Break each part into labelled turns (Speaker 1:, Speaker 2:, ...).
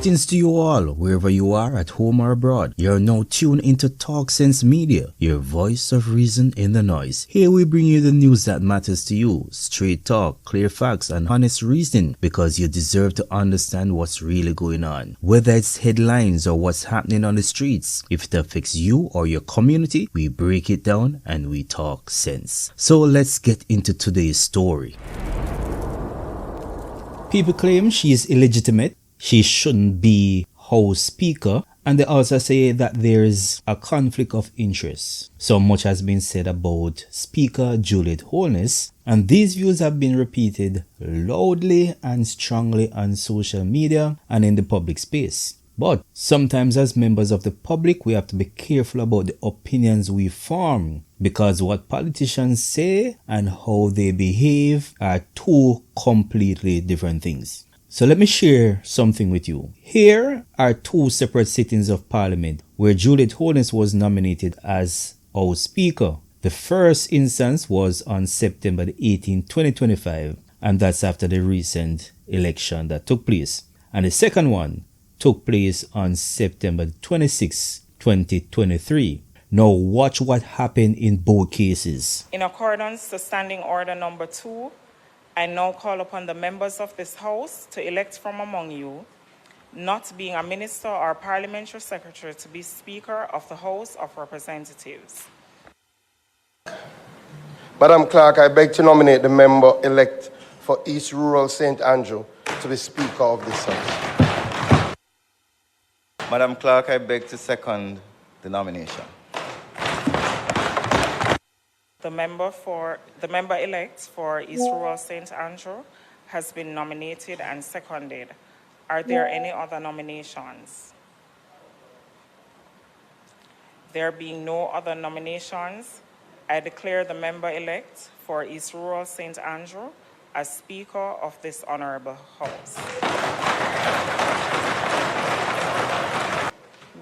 Speaker 1: Greetings to you all, wherever you are, at home or abroad. You're now tuned into Talk Sense Media, your voice of reason in the noise. Here we bring you the news that matters to you. Straight talk, clear facts, and honest reasoning, because you deserve to understand what's really going on. Whether it's headlines or what's happening on the streets, if it affects you or your community, we break it down and we talk sense. So let's get into today's story. People claim she is illegitimate. She shouldn't be House Speaker, and they also say that there's a conflict of interest. So much has been said about Speaker Juliet Holness, and these views have been repeated loudly and strongly on social media and in the public space. But sometimes as members of the public, we have to be careful about the opinions we form, because what politicians say and how they behave are two completely different things. So let me share something with you. Here are two separate sittings of Parliament where Juliet Holness was nominated as House Speaker. The first instance was on September 18, 2025, and that's after the recent election that took place. And the second one took place on September 26, 2023. Now watch what happened in both cases.
Speaker 2: In accordance to Standing Order Number 2, I now call upon the members of this House to elect from among you, not being a minister or parliamentary secretary, to be Speaker of the House of Representatives.
Speaker 3: Madam Clerk, I beg to nominate the member-elect for East Rural St. Andrew to be Speaker of this House.
Speaker 4: Madam Clerk, I beg to second the nomination.
Speaker 2: The member-elect for East Rural St. Andrew has been nominated and seconded. Are there any other nominations? There being no other nominations, I declare the member-elect for East Rural St. Andrew as Speaker of this Honorable House.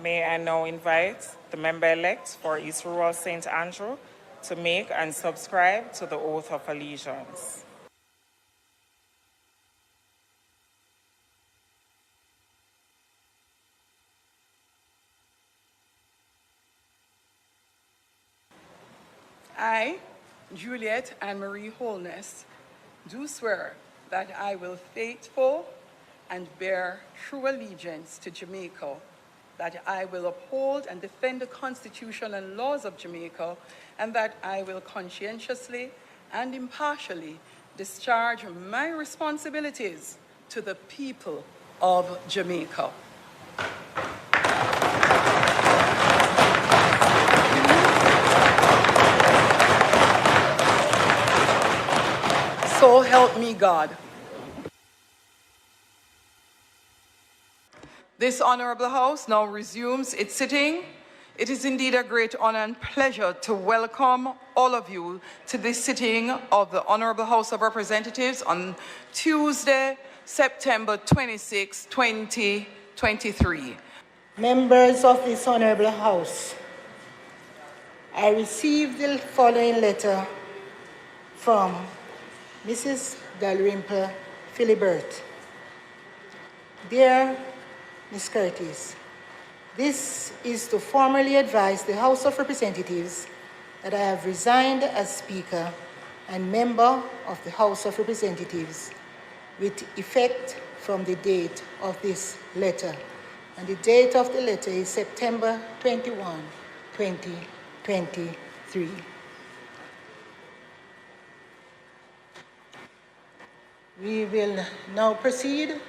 Speaker 2: May I now invite the member-elect for East Rural St. Andrew to make and subscribe to the oath of allegiance.
Speaker 5: I, Juliet Anne Marie Holness, do swear that I will faithful and bear true allegiance to Jamaica, that I will uphold and defend the Constitution and laws of Jamaica, and that I will conscientiously and impartially discharge my responsibilities to the people of Jamaica. So help me God. This Honorable House now resumes its sitting. It is indeed a great honor and pleasure to welcome all of you to this sitting of the Honorable House of Representatives on Tuesday, September 26, 2023.
Speaker 6: Members of this Honorable House, I received the following letter from Mrs. Dalrymple Philibert. Dear Ms. Curtis, this is to formally advise the House of Representatives that I have resigned as Speaker and member of the House of Representatives with effect from the date of this letter. And the date of the letter is September 21, 2023. We will now proceed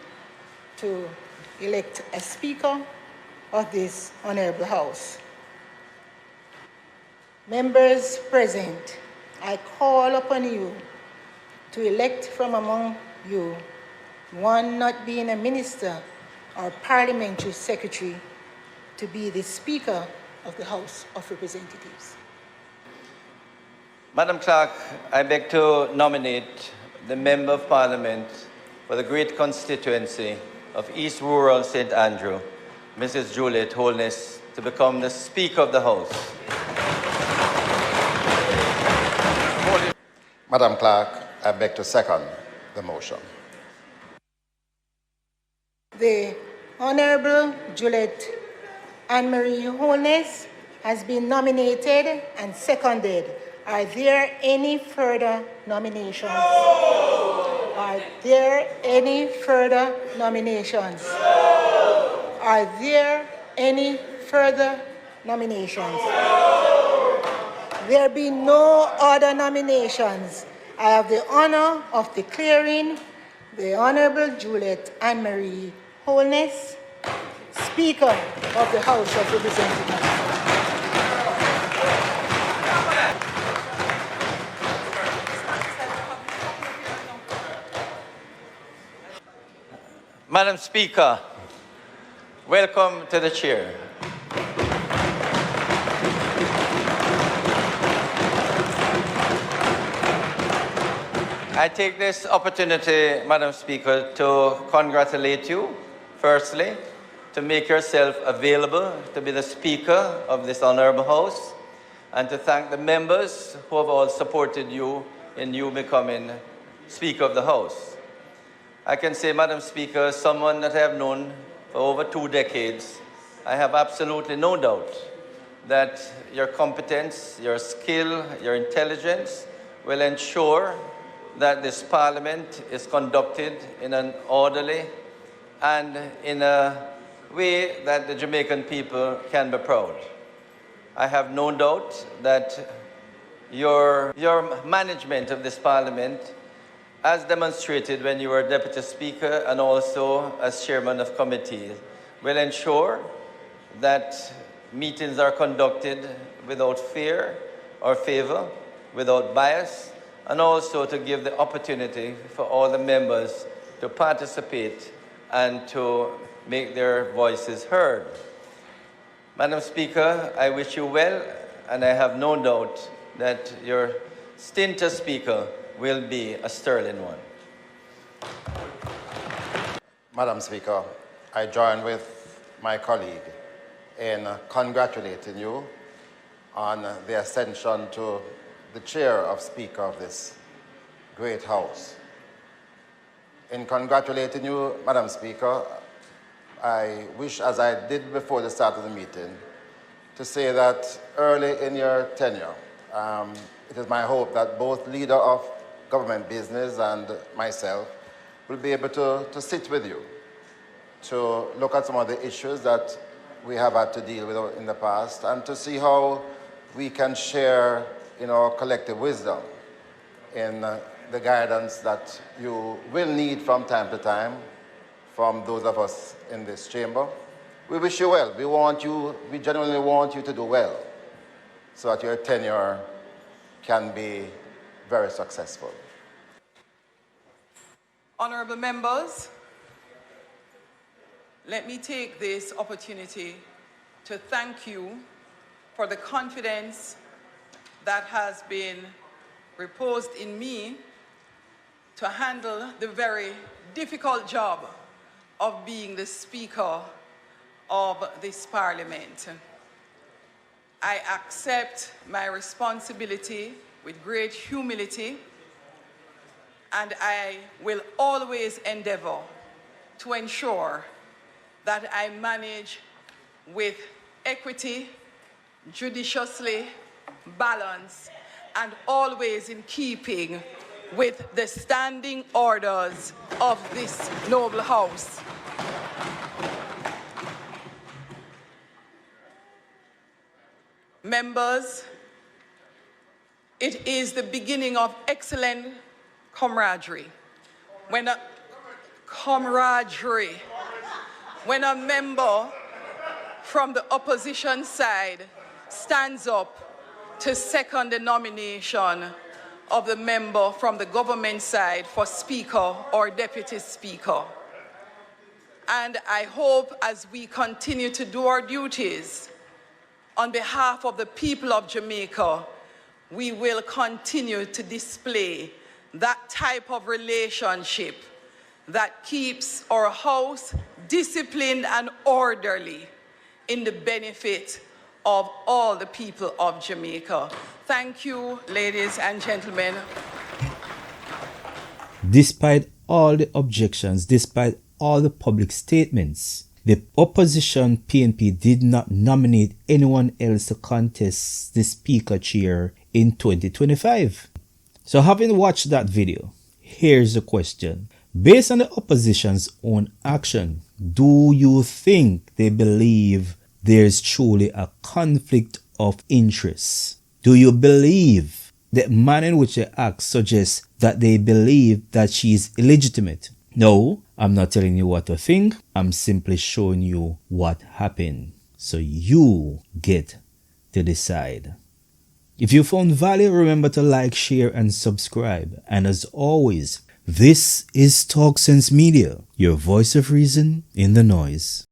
Speaker 6: to elect a Speaker of this Honorable House. Members present, I call upon you to elect from among you one not being a minister or parliamentary secretary to be the Speaker of the House of Representatives.
Speaker 4: Madam Clerk, I beg to nominate the Member of Parliament for the great constituency of East Rural St. Andrew, Mrs. Juliet Holness, to become the Speaker of the House.
Speaker 7: Madam Clerk, I beg to second the motion.
Speaker 6: The Honorable Juliet Anne-Marie Holness has been nominated and seconded. Are there any further nominations? Are there any further nominations? Are there any further nominations? There being no other nominations, I have the honor of declaring the Honorable Juliet Anne-Marie Holness Speaker of the House of Representatives.
Speaker 4: Madam Speaker, welcome to the chair. I take this opportunity, Madam Speaker, to congratulate you, firstly, to make yourself available to be the Speaker of this Honourable House, and to thank the members who have all supported you in you becoming Speaker of the House. I can say, Madam Speaker, someone that I have known for over 2 decades, I have absolutely no doubt that your competence, your skill, your intelligence will ensure that this Parliament is conducted in an orderly and in a way that the Jamaican people can be proud. I have no doubt that your management of this Parliament, as demonstrated when you were Deputy Speaker and also as Chairman of committees, will ensure that meetings are conducted without fear or favor, without bias, and also to give the opportunity for all the members to participate and to make their voices heard. Madam Speaker, I wish you well, and I have no doubt that your stint as Speaker will be a sterling one.
Speaker 7: Madam Speaker, I join with my colleague in congratulating you on the ascension to the chair of Speaker of this great House. In congratulating you, Madam Speaker, I wish, as I did before the start of the meeting, to say that early in your tenure, it is my hope that both leader of government business and myself will be able to sit with you to look at some of the issues that we have had to deal with in the past and to see how we can share in our collective wisdom in the guidance that you will need from time to time from those of us in this chamber. We wish you well. We genuinely want you to do well so that your tenure can be very successful.
Speaker 5: Honourable members, let me take this opportunity to thank you for the confidence that has been reposed in me to handle the very difficult job of being the Speaker of this Parliament. I accept my responsibility with great humility, and I will always endeavor to ensure that I manage with equity, judiciously, balanced, and always in keeping with the standing orders of this noble House. Members, it is the beginning of excellent camaraderie. When a member from the opposition side stands up to second the nomination of the member from the government side for Speaker or Deputy Speaker. And I hope as we continue to do our duties on behalf of the people of Jamaica, we will continue to display that type of relationship that keeps our house disciplined and orderly in the benefit of all the people of Jamaica. Thank you, ladies and gentlemen.
Speaker 1: Despite all the objections, despite all the public statements, the opposition PNP did not nominate anyone else to contest the Speaker chair in 2025. So having watched that video, here's the question. Based on the opposition's own action, do you think they believe there's truly a conflict of interest? Do you believe the manner in which they act suggests that they believe that she is illegitimate? No, I'm not telling you what to think. I'm simply showing you what happened. So you get to decide. If you found value, remember to like, share, and subscribe. And as always, this is Talk Sense Media, your voice of reason in the noise.